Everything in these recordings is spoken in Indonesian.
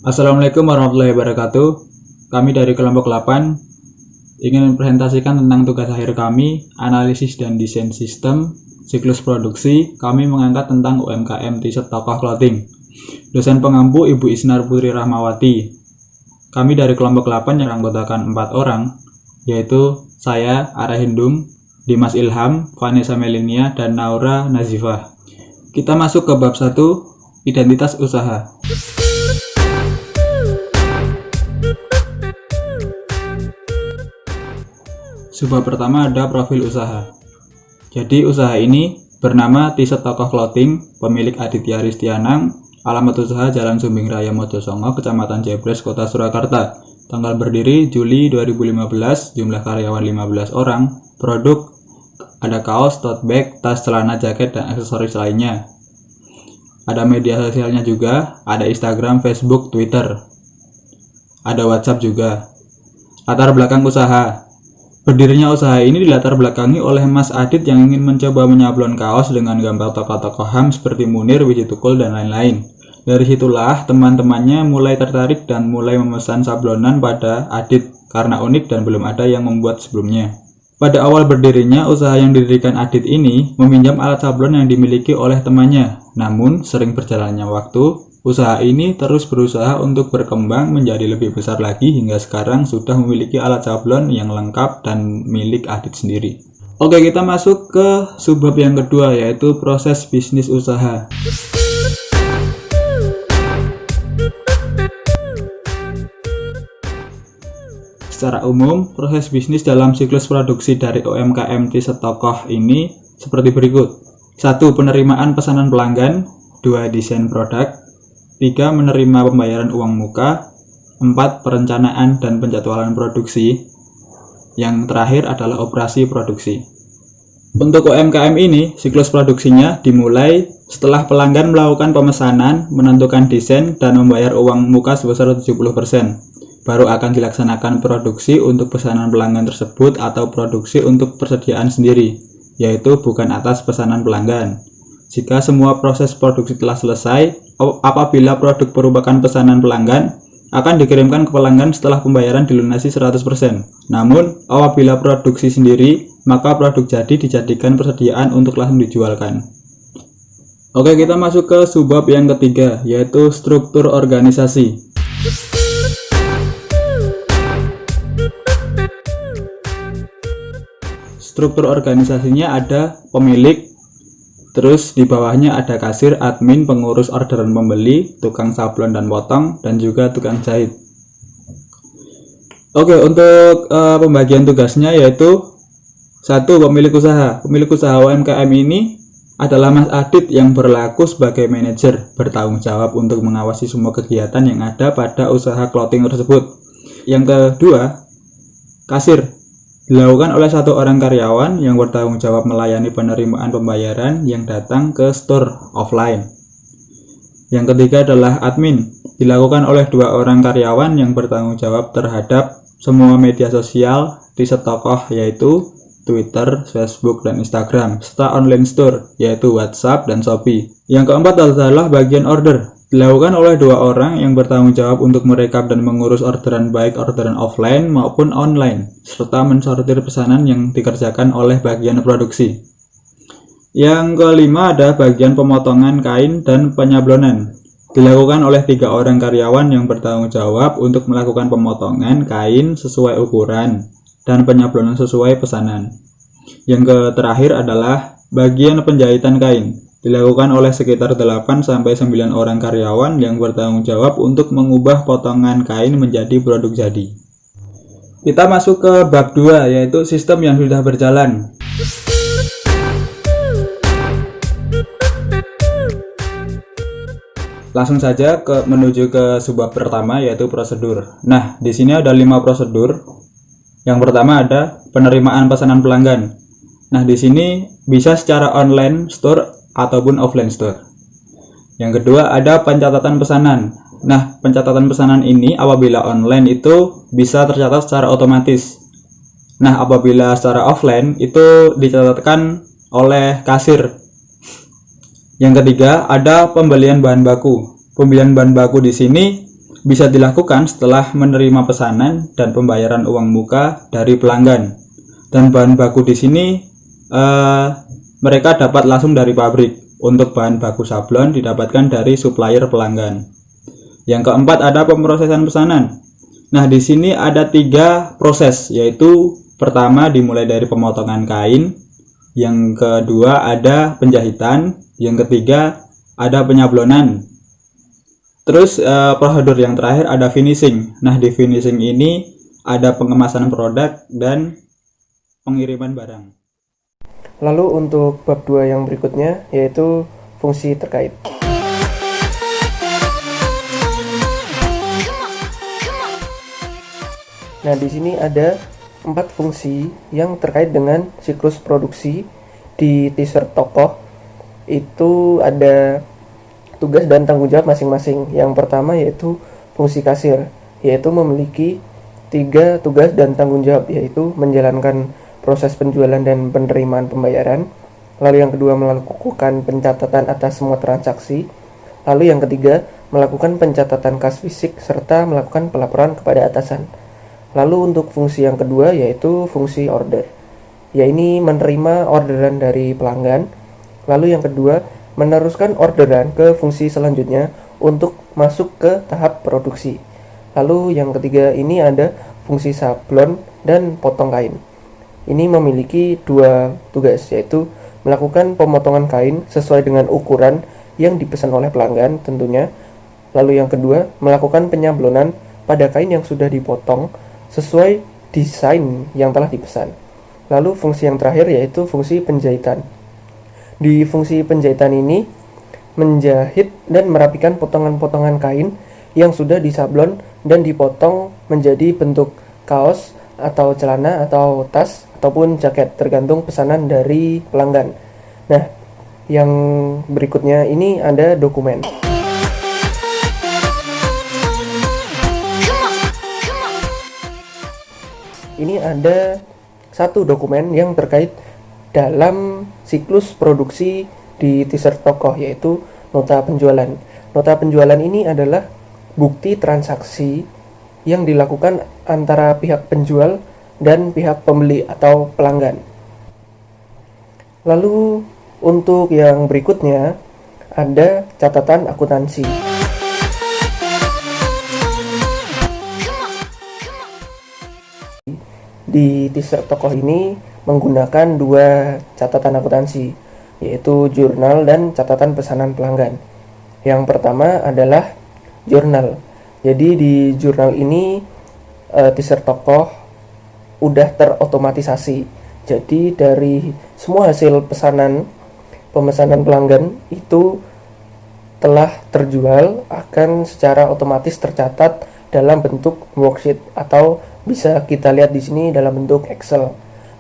Assalamualaikum warahmatullahi wabarakatuh. Kami dari kelompok 8 ingin mempresentasikan tentang tugas akhir kami, analisis dan desain sistem, siklus produksi. Kami mengangkat tentang UMKM T-shirt Tokoh Clothing. Dosen pengampu Ibu Isnar Putri Rahmawati. Kami dari kelompok 8 yang anggotakan 4 orang, yaitu saya, Arahindum, Dimas Ilham, Vanessa Melinia, dan Naura Nazifah. Kita masuk ke bab 1, identitas usaha. Subbab pertama ada profil usaha. Jadi usaha ini bernama T-shirt Tokoh Clothing, pemilik Aditya Ristianang, alamat usaha Jalan Sumbing Raya Mojosongo, Kecamatan Jebres, Kota Surakarta. Tanggal berdiri Juli 2015, jumlah karyawan 15 orang, produk ada kaos, tote bag, tas, celana, jaket, dan aksesoris lainnya. Ada media sosialnya juga, ada Instagram, Facebook, Twitter. Ada WhatsApp juga. Latar belakang usaha. Berdirinya usaha ini dilatar belakangi oleh Mas Adit yang ingin mencoba menyablon kaos dengan gambar tokoh-tokoh HAM seperti Munir, Wiji Tukul, dan lain-lain. Dari situlah teman-temannya mulai tertarik dan mulai memesan sablonan pada Adit karena unik dan belum ada yang membuat sebelumnya. Pada awal berdirinya, usaha yang didirikan Adit ini meminjam alat sablon yang dimiliki oleh temannya. Namun, sering berjalannya waktu, usaha ini terus berusaha untuk berkembang menjadi lebih besar lagi hingga sekarang sudah memiliki alat sablon yang lengkap dan milik Adit sendiri. Oke, kita masuk ke subbab yang kedua, yaitu proses bisnis usaha. Secara umum, proses bisnis dalam siklus produksi dari UMKM T-shirt Tokoh ini seperti berikut. 1. Penerimaan pesanan pelanggan. 2. Desain produk. 3. Menerima pembayaran uang muka. 4. Perencanaan dan penjadwalan produksi. Yang terakhir adalah operasi produksi. Untuk UMKM ini, siklus produksinya dimulai setelah pelanggan melakukan pemesanan, menentukan desain, dan membayar uang muka sebesar 70%. Baru akan dilaksanakan produksi untuk pesanan pelanggan tersebut atau produksi untuk persediaan sendiri, yaitu bukan atas pesanan pelanggan. Jika semua proses produksi telah selesai, apabila produk merupakan pesanan pelanggan, akan dikirimkan ke pelanggan setelah pembayaran dilunasi 100%. Namun, apabila produksi sendiri, maka produk jadi dijadikan persediaan untuk langsung dijualkan. Oke, kita masuk ke subbab yang ketiga, yaitu struktur organisasi. Struktur organisasinya ada pemilik, terus di bawahnya ada kasir, admin, pengurus orderan pembeli, tukang sablon dan potong, dan juga tukang jahit. Oke, untuk pembagian tugasnya yaitu 1. Pemilik usaha. Pemilik usaha UMKM ini adalah Mas Adit yang berlaku sebagai manajer, bertanggung jawab untuk mengawasi semua kegiatan yang ada pada usaha clothing tersebut. Yang kedua, kasir. Dilakukan oleh 1 orang karyawan yang bertanggung jawab melayani penerimaan pembayaran yang datang ke store offline. Yang ketiga adalah admin. Dilakukan oleh 2 orang karyawan yang bertanggung jawab terhadap semua media sosial T-shirt Tokoh, yaitu Twitter, Facebook, dan Instagram, serta online store, yaitu WhatsApp dan Shopee. Yang keempat adalah bagian order. Dilakukan oleh 2 orang yang bertanggung jawab untuk merekap dan mengurus orderan baik orderan offline maupun online, serta mensortir pesanan yang dikerjakan oleh bagian produksi. Yang kelima ada bagian pemotongan kain dan penyablonan. Dilakukan oleh 3 orang karyawan yang bertanggung jawab untuk melakukan pemotongan kain sesuai ukuran dan penyablonan sesuai pesanan. Yang terakhir adalah bagian penjahitan kain. Dilakukan oleh sekitar 8-9 orang karyawan yang bertanggung jawab untuk mengubah potongan kain menjadi produk jadi. Kita masuk ke bab 2, yaitu sistem yang sudah berjalan. Langsung saja menuju ke subbab pertama, yaitu prosedur. Nah, di sini ada 5 prosedur. Yang pertama ada penerimaan pesanan pelanggan. Nah, di sini bisa secara online store ataupun offline store. Yang kedua ada pencatatan pesanan. Nah, pencatatan pesanan ini apabila online itu bisa tercatat secara otomatis. Nah, apabila secara offline itu dicatatkan oleh kasir. Yang ketiga ada pembelian bahan baku. Pembelian bahan baku di sini bisa dilakukan setelah menerima pesanan dan pembayaran uang muka dari pelanggan. Dan bahan baku di sini mereka dapat langsung dari pabrik. Untuk bahan baku sablon didapatkan dari supplier pelanggan. Yang keempat ada pemrosesan pesanan. Nah, di sini ada 3 proses, yaitu pertama dimulai dari pemotongan kain, yang kedua ada penjahitan, yang ketiga ada penyablonan. Terus prosedur yang terakhir ada finishing. Nah, di finishing ini ada pengemasan produk dan pengiriman barang. Lalu untuk bab 2 yang berikutnya yaitu fungsi terkait. Nah, di sini ada 4 fungsi yang terkait dengan siklus produksi di t-shirt tokoh. Itu ada tugas dan tanggung jawab masing-masing. Yang pertama yaitu fungsi kasir, yaitu memiliki 3 tugas dan tanggung jawab, yaitu menjalankan proses penjualan dan penerimaan pembayaran. Lalu yang kedua melakukan pencatatan atas semua transaksi. Lalu yang ketiga melakukan pencatatan kas fisik serta melakukan pelaporan kepada atasan. Lalu untuk fungsi yang kedua yaitu fungsi order, yaitu menerima orderan dari pelanggan. Lalu yang kedua meneruskan orderan ke fungsi selanjutnya untuk masuk ke tahap produksi. Lalu yang ketiga ini ada fungsi sablon dan potong kain. Ini memiliki 2 tugas, yaitu melakukan pemotongan kain sesuai dengan ukuran yang dipesan oleh pelanggan tentunya. Lalu yang kedua melakukan penyablonan pada kain yang sudah dipotong sesuai desain yang telah dipesan. Lalu fungsi yang terakhir yaitu fungsi penjahitan. Di fungsi penjahitan ini menjahit dan merapikan potongan-potongan kain yang sudah disablon dan dipotong menjadi bentuk kaos atau celana atau tas ataupun jaket tergantung pesanan dari pelanggan. Nah, yang berikutnya ini ada dokumen. Ini ada 1 dokumen yang terkait dalam siklus produksi di t-shirt tokoh, yaitu nota penjualan. Nota penjualan ini adalah bukti transaksi yang dilakukan antara pihak penjual dan pihak pembeli atau pelanggan. Lalu untuk yang berikutnya ada catatan akuntansi. Di t-shirt tokoh ini menggunakan 2 catatan akuntansi, yaitu jurnal dan catatan pesanan pelanggan. Yang pertama adalah jurnal. Jadi di jurnal ini t-shirt tokoh udah terotomatisasi. Jadi dari semua hasil pemesanan pelanggan itu telah terjual akan secara otomatis tercatat dalam bentuk worksheet atau bisa kita lihat di sini dalam bentuk Excel.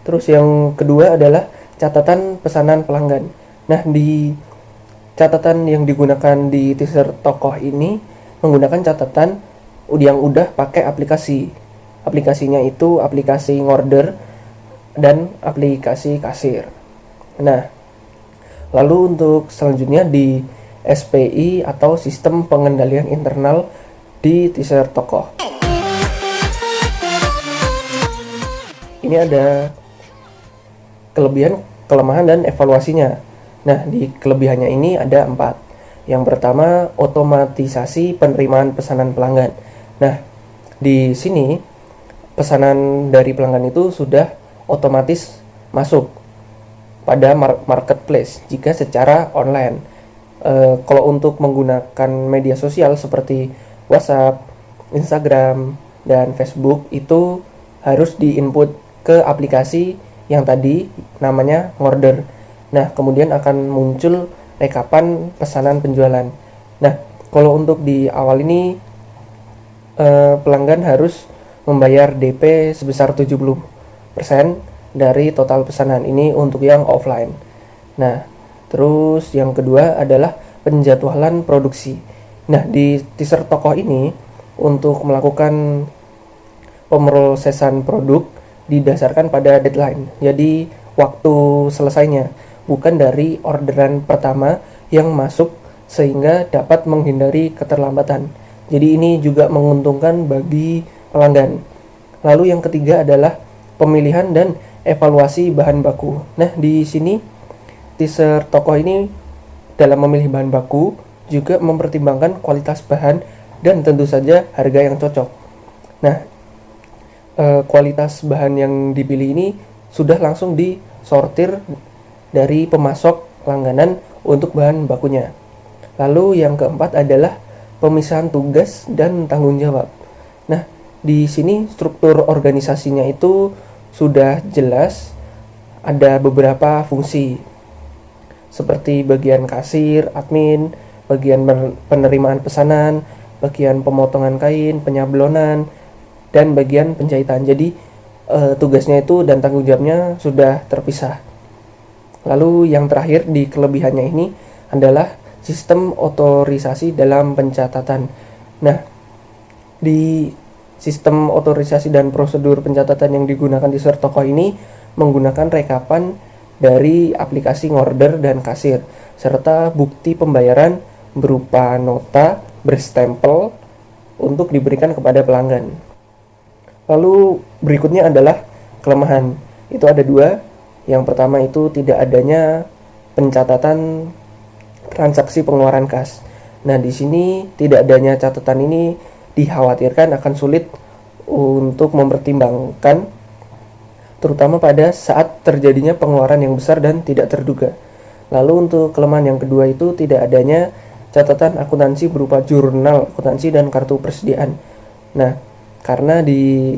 Terus yang kedua adalah catatan pesanan pelanggan. Nah, di catatan yang digunakan di t-shirt tokoh ini menggunakan catatan yang udah pakai aplikasi. Aplikasinya itu aplikasi ngorder dan aplikasi kasir. Nah, lalu untuk selanjutnya di SPI atau sistem pengendalian internal di t-shirt tokoh. Ini ada kelebihan, kelemahan, dan evaluasinya. Nah, di kelebihannya ini ada 4. Yang pertama, otomatisasi penerimaan pesanan pelanggan. Nah, di sini pesanan dari pelanggan itu sudah otomatis masuk pada marketplace jika secara online. Kalau untuk menggunakan media sosial seperti WhatsApp, Instagram, dan Facebook itu harus diinput ke aplikasi yang tadi namanya ngorder. Nah, kemudian akan muncul rekapan pesanan penjualan. Nah, kalau untuk di awal ini pelanggan harus membayar DP sebesar 70% dari total pesanan. Ini untuk yang offline. Nah, terus yang kedua adalah penjadwalan produksi. Nah, di t-shirt tokoh ini untuk melakukan pemrosesan produk didasarkan pada deadline. Jadi waktu selesainya, bukan dari orderan pertama yang masuk sehingga dapat menghindari keterlambatan. Jadi ini juga menguntungkan bagi pelanggan. Lalu yang ketiga adalah pemilihan dan evaluasi bahan baku. Nah, di sini teaser tokoh ini dalam memilih bahan baku juga mempertimbangkan kualitas bahan dan tentu saja harga yang cocok. Nah, kualitas bahan yang dipilih ini sudah langsung disortir dari pemasok langganan untuk bahan bakunya. Lalu yang keempat adalah pemisahan tugas dan tanggung jawab. Nah, di sini struktur organisasinya itu sudah jelas, ada beberapa fungsi seperti bagian kasir, admin, bagian penerimaan pesanan, bagian pemotongan kain, penyablonan, dan bagian penjahitan. Jadi tugasnya itu dan tanggung jawabnya sudah terpisah. Lalu yang terakhir di kelebihannya ini adalah sistem otorisasi dalam pencatatan. Nah, di sistem otorisasi dan prosedur pencatatan yang digunakan di teaser tokoh ini menggunakan rekapan dari aplikasi ngorder dan kasir, serta bukti pembayaran berupa nota berstempel untuk diberikan kepada pelanggan. Lalu berikutnya adalah kelemahan. Itu ada dua. Yang pertama itu tidak adanya pencatatan transaksi pengeluaran kas. Nah, di sini tidak adanya catatan ini dikhawatirkan akan sulit untuk mempertimbangkan, terutama pada saat terjadinya pengeluaran yang besar dan tidak terduga. Lalu untuk kelemahan yang kedua itu tidak adanya catatan akuntansi berupa jurnal akuntansi dan kartu persediaan. Nah, karena di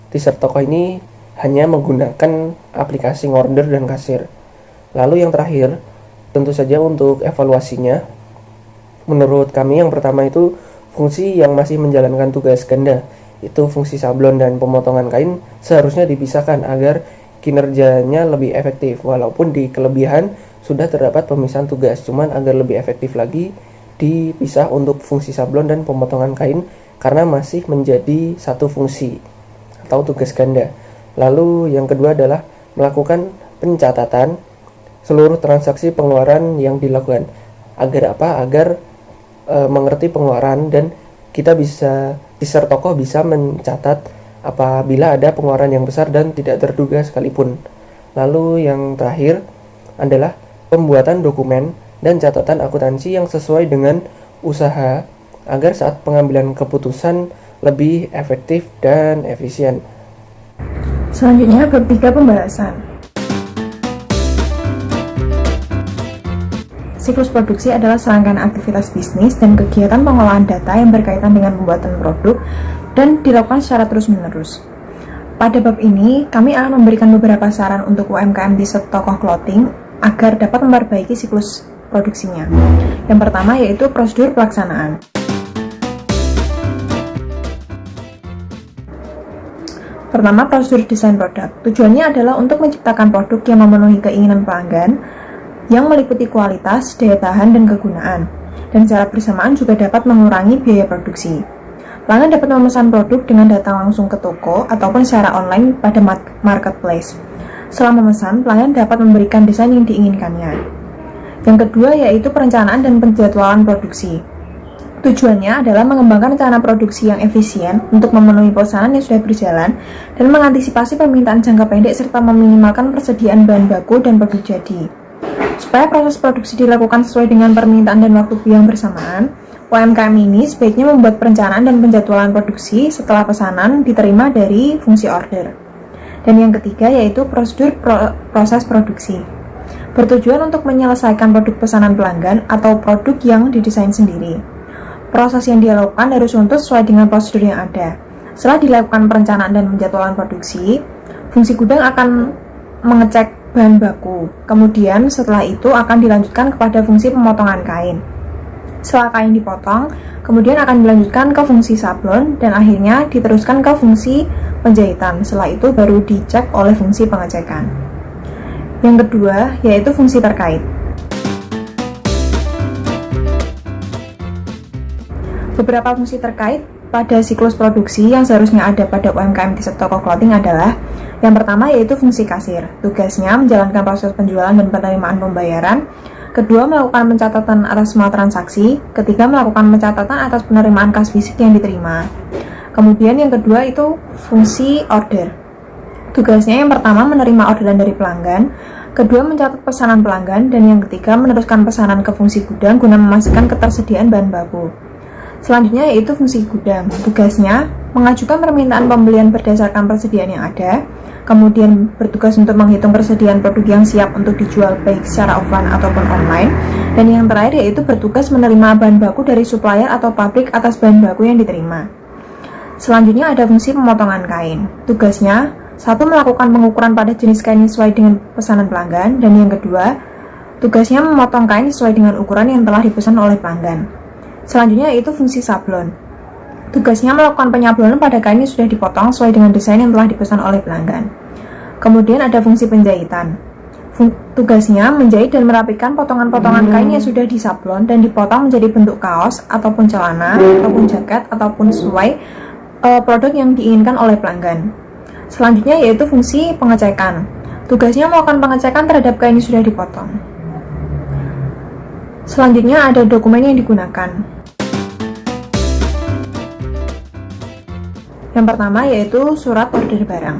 teaser tokoh ini hanya menggunakan aplikasi ngorder dan kasir. Lalu yang terakhir, tentu saja untuk evaluasinya, menurut kami yang pertama itu fungsi yang masih menjalankan tugas ganda, itu fungsi sablon dan pemotongan kain seharusnya dipisahkan agar kinerjanya lebih efektif. Walaupun di kelebihan sudah terdapat pemisahan tugas, cuman agar lebih efektif lagi dipisah untuk fungsi sablon dan pemotongan kain karena masih menjadi satu fungsi atau tugas ganda. Lalu yang kedua adalah melakukan pencatatan seluruh transaksi pengeluaran yang dilakukan. Agar apa? Agar mengerti pengeluaran dan kita bisa, teaser tokoh bisa mencatat apabila ada pengeluaran yang besar dan tidak terduga sekalipun. Lalu yang terakhir adalah pembuatan dokumen dan catatan akuntansi yang sesuai dengan usaha agar saat pengambilan keputusan lebih efektif dan efisien. Selanjutnya bab 3 pembahasan. Siklus produksi adalah serangkaian aktivitas bisnis dan kegiatan pengolahan data yang berkaitan dengan pembuatan produk dan dilakukan secara terus-menerus. Pada bab ini, kami akan memberikan beberapa saran untuk UMKM di tokoh clothing agar dapat memperbaiki siklus produksinya. Yang pertama yaitu prosedur pelaksanaan. Pertama, prosedur desain produk. Tujuannya adalah untuk menciptakan produk yang memenuhi keinginan pelanggan, yang meliputi kualitas, daya tahan, dan kegunaan, dan secara bersamaan juga dapat mengurangi biaya produksi. Pelanggan dapat memesan produk dengan datang langsung ke toko ataupun secara online pada marketplace. Setelah memesan, pelanggan dapat memberikan desain yang diinginkannya. Yang kedua yaitu perencanaan dan penjadwalan produksi. Tujuannya adalah mengembangkan rencana produksi yang efisien untuk memenuhi pesanan yang sudah berjalan dan mengantisipasi permintaan jangka pendek serta meminimalkan persediaan bahan baku dan produk jadi. Supaya proses produksi dilakukan sesuai dengan permintaan dan waktu yang bersamaan, UMKM ini sebaiknya membuat perencanaan dan penjadwalan produksi setelah pesanan diterima dari fungsi order. Dan yang ketiga yaitu prosedur proses produksi. Bertujuan untuk menyelesaikan produk pesanan pelanggan atau produk yang didesain sendiri. Proses yang dilakukan harus runtuh sesuai dengan prosedur yang ada. Setelah dilakukan perencanaan dan penjadwalan produksi, fungsi gudang akan mengecek bahan baku. Kemudian setelah itu akan dilanjutkan kepada fungsi pemotongan kain. Setelah kain dipotong, kemudian akan dilanjutkan ke fungsi sablon dan akhirnya diteruskan ke fungsi penjahitan. Setelah itu baru dicek oleh fungsi pengecekan. Yang kedua yaitu fungsi terkait. Beberapa fungsi terkait pada siklus produksi yang seharusnya ada pada UMKM di toko clothing adalah yang pertama yaitu fungsi kasir. Tugasnya menjalankan proses penjualan dan penerimaan pembayaran, Kedua, melakukan pencatatan atas semua transaksi. Ketiga, melakukan pencatatan atas penerimaan kas fisik yang diterima. Kemudian yang kedua itu fungsi order. Tugasnya yang pertama menerima orderan dari pelanggan, kedua mencatat pesanan pelanggan, dan yang ketiga meneruskan pesanan ke fungsi gudang guna memastikan ketersediaan bahan baku. Selanjutnya yaitu fungsi gudang. Tugasnya mengajukan permintaan pembelian berdasarkan persediaan yang ada, kemudian bertugas untuk menghitung persediaan produk yang siap untuk dijual baik secara offline ataupun online, dan yang terakhir yaitu bertugas menerima bahan baku dari supplier atau pabrik atas bahan baku yang diterima. Selanjutnya ada fungsi pemotongan kain. Tugasnya satu, melakukan pengukuran pada jenis kain sesuai dengan pesanan pelanggan, dan yang kedua, tugasnya memotong kain sesuai dengan ukuran yang telah dipesan oleh pelanggan. Selanjutnya yaitu fungsi sablon. Tugasnya melakukan penyablonan pada kain yang sudah dipotong sesuai dengan desain yang telah dipesan oleh pelanggan. Kemudian ada fungsi penjahitan. Tugasnya menjahit dan merapikan potongan-potongan kain yang sudah disablon dan dipotong menjadi bentuk kaos ataupun celana ataupun jaket ataupun sesuai produk yang diinginkan oleh pelanggan. Selanjutnya yaitu fungsi pengecekan. Tugasnya melakukan pengecekan terhadap kain yang sudah dipotong. Selanjutnya ada dokumen yang digunakan. Yang pertama yaitu surat order barang.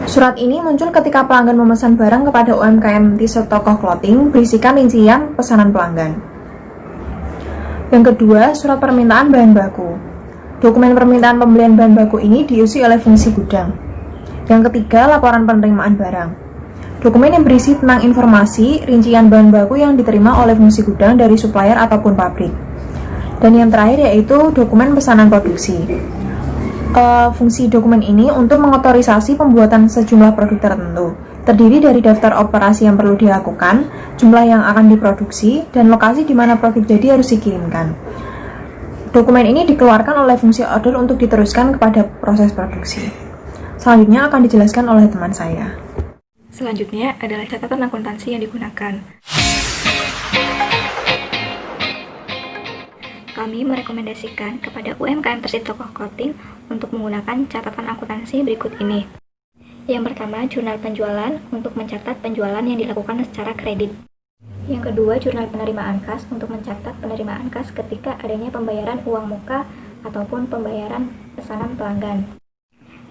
Surat ini muncul ketika pelanggan memesan barang kepada UMKM t-shirt toko clothing berisikan rincian pesanan pelanggan. Yang kedua, surat permintaan bahan baku. Dokumen permintaan pembelian bahan baku ini diisi oleh fungsi gudang. Yang ketiga, laporan penerimaan barang. Dokumen yang berisi tentang informasi, rincian bahan baku yang diterima oleh fungsi gudang dari supplier ataupun pabrik. Dan yang terakhir yaitu dokumen pesanan produksi. Fungsi dokumen ini untuk mengotorisasi pembuatan sejumlah produk tertentu. Terdiri dari daftar operasi yang perlu dilakukan, jumlah yang akan diproduksi, dan lokasi di mana produk jadi harus dikirimkan. Dokumen ini dikeluarkan oleh fungsi order untuk diteruskan kepada proses produksi. Selanjutnya akan dijelaskan oleh teman saya. Selanjutnya adalah catatan akuntansi yang digunakan. Kami merekomendasikan kepada UMKM Tersit Toko Clothing untuk menggunakan catatan akuntansi berikut ini. Yang pertama, jurnal penjualan untuk mencatat penjualan yang dilakukan secara kredit. Yang kedua, jurnal penerimaan kas untuk mencatat penerimaan kas ketika adanya pembayaran uang muka ataupun pembayaran pesanan pelanggan.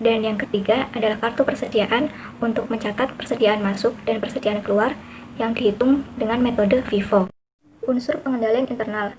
Dan yang ketiga adalah kartu persediaan untuk mencatat persediaan masuk dan persediaan keluar yang dihitung dengan metode FIFO. Unsur pengendalian internal.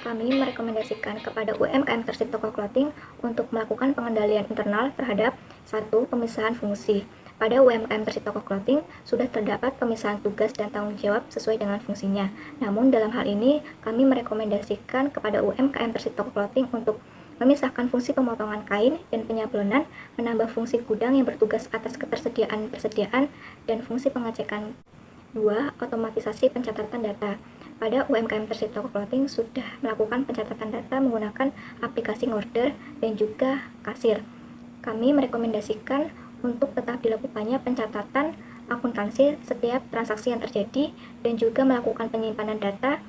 Kami merekomendasikan kepada UMKM Tersit Toko Clothing untuk melakukan pengendalian internal terhadap 1. Pemisahan fungsi. Pada UMKM Tersit Toko Clothing sudah terdapat pemisahan tugas dan tanggung jawab sesuai dengan fungsinya. Namun dalam hal ini kami merekomendasikan kepada UMKM Tersit Toko Clothing untuk memisahkan fungsi pemotongan kain dan penyablonan, menambah fungsi gudang yang bertugas atas ketersediaan dan fungsi pengecekan. 2. Otomatisasi pencatatan data. Pada UMKM Tersit Toko Clothing sudah melakukan pencatatan data menggunakan aplikasi Ngorder dan juga Kasir. Kami merekomendasikan untuk tetap dilakukannya pencatatan akuntansi setiap transaksi yang terjadi dan juga melakukan penyimpanan data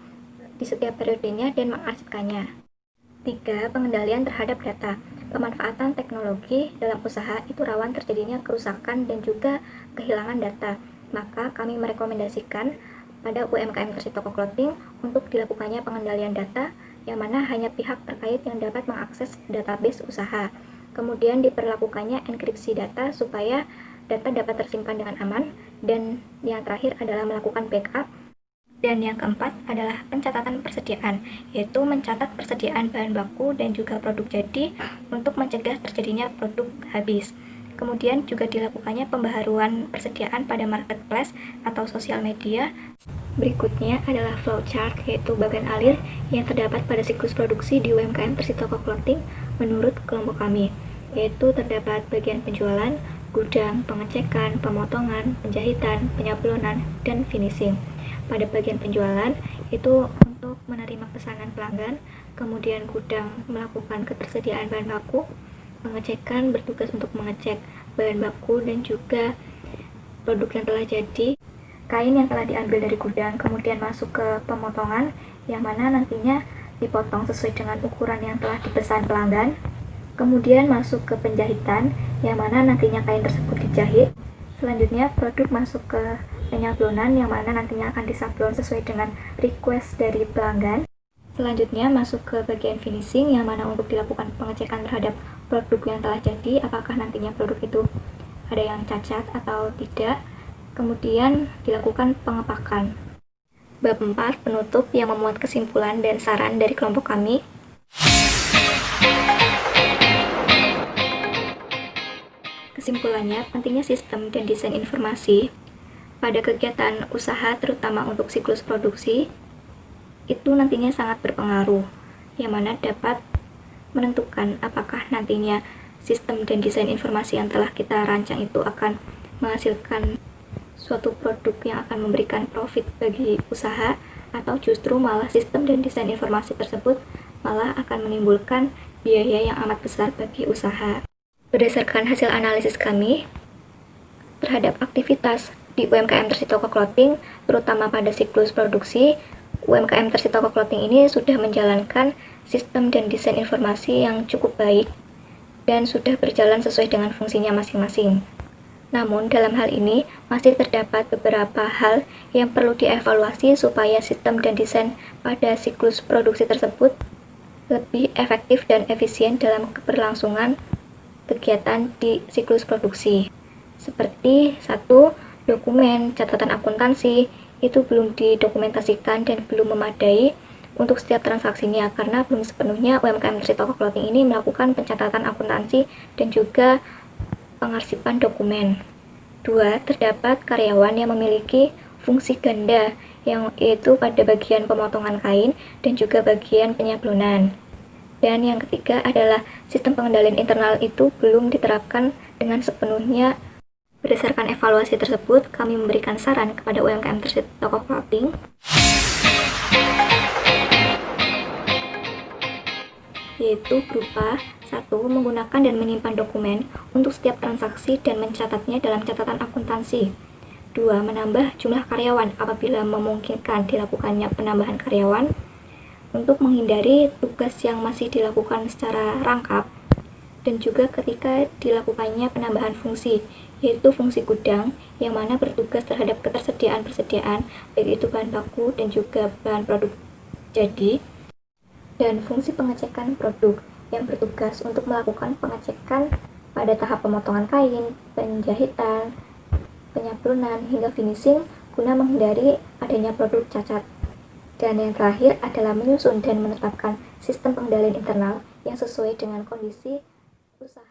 di setiap periodenya dan mengarsipkannya. 3. Pengendalian terhadap data. Pemanfaatan teknologi dalam usaha itu rawan terjadinya kerusakan dan juga kehilangan data. Maka kami merekomendasikan pada UMKM Tersit Toko Clothing untuk dilakukannya pengendalian data yang mana hanya pihak terkait yang dapat mengakses database usaha. Kemudian diperlakukannya enkripsi data supaya data dapat tersimpan dengan aman, dan yang terakhir adalah melakukan backup. Dan yang keempat adalah pencatatan persediaan, yaitu mencatat persediaan bahan baku dan juga produk jadi untuk mencegah terjadinya produk habis. Kemudian juga dilakukannya pembaharuan persediaan pada marketplace atau sosial media. Berikutnya adalah flowchart, yaitu bagian alir yang terdapat pada siklus produksi di UMKM Tersit Toko Clothing menurut kelompok kami, yaitu terdapat bagian penjualan, gudang, pengecekan, pemotongan, penjahitan, penyablonan, dan finishing. Pada bagian penjualan, itu untuk menerima pesanan pelanggan, kemudian gudang melakukan ketersediaan bahan baku, pengecekan bertugas untuk mengecek bahan baku dan juga produk yang telah jadi, kain yang telah diambil dari gudang, kemudian masuk ke pemotongan, yang mana nantinya dipotong sesuai dengan ukuran yang telah dipesan pelanggan, kemudian masuk ke penjahitan, yang mana nantinya kain tersebut dijahit, Selanjutnya, produk masuk ke penyablonan yang mana nantinya akan disablon sesuai dengan request dari pelanggan. Selanjutnya, masuk ke bagian finishing yang mana untuk dilakukan pengecekan terhadap produk yang telah jadi, apakah nantinya produk itu ada yang cacat atau tidak. Kemudian dilakukan pengepakan. Bab 4, penutup yang memuat kesimpulan dan saran dari kelompok kami. Kesimpulannya, pentingnya sistem dan desain informasi pada kegiatan usaha terutama untuk siklus produksi itu nantinya sangat berpengaruh, yang mana dapat menentukan apakah nantinya sistem dan desain informasi yang telah kita rancang itu akan menghasilkan suatu produk yang akan memberikan profit bagi usaha, atau justru malah sistem dan desain informasi tersebut malah akan menimbulkan biaya yang amat besar bagi usaha. Berdasarkan hasil analisis kami terhadap aktivitas di UMKM Tersitoko Clothing, terutama pada siklus produksi, UMKM Tersitoko Clothing ini sudah menjalankan sistem dan desain informasi yang cukup baik dan sudah berjalan sesuai dengan fungsinya masing-masing. Namun, dalam hal ini masih terdapat beberapa hal yang perlu dievaluasi supaya sistem dan desain pada siklus produksi tersebut lebih efektif dan efisien dalam keberlangsungan kegiatan di siklus produksi. Seperti 1. Dokumen catatan akuntansi itu belum didokumentasikan dan belum memadai untuk setiap transaksinya karena belum sepenuhnya UMKM Tersitoko Clothing ini melakukan pencatatan akuntansi dan juga pengarsipan dokumen. 2. Terdapat karyawan yang memiliki fungsi ganda yang yaitu pada bagian pemotongan kain dan juga bagian penyablonan. Dan yang ketiga adalah sistem pengendalian internal itu belum diterapkan dengan sepenuhnya. Berdasarkan evaluasi tersebut, kami memberikan saran kepada UMKM Tersitoko Clothing yaitu berupa 1. Menggunakan dan menyimpan dokumen untuk setiap transaksi dan mencatatnya dalam catatan akuntansi. 2. Menambah jumlah karyawan apabila memungkinkan dilakukannya penambahan karyawan untuk menghindari tugas yang masih dilakukan secara rangkap dan juga ketika dilakukannya penambahan fungsi, yaitu fungsi gudang yang mana bertugas terhadap ketersediaan baik itu bahan baku dan juga bahan produk jadi, dan fungsi pengecekan produk yang bertugas untuk melakukan pengecekan pada tahap pemotongan kain, penjahitan, penyablonan, hingga finishing guna menghindari adanya produk cacat. Dan yang terakhir adalah menyusun dan menetapkan sistem pengendalian internal yang sesuai dengan kondisi usaha.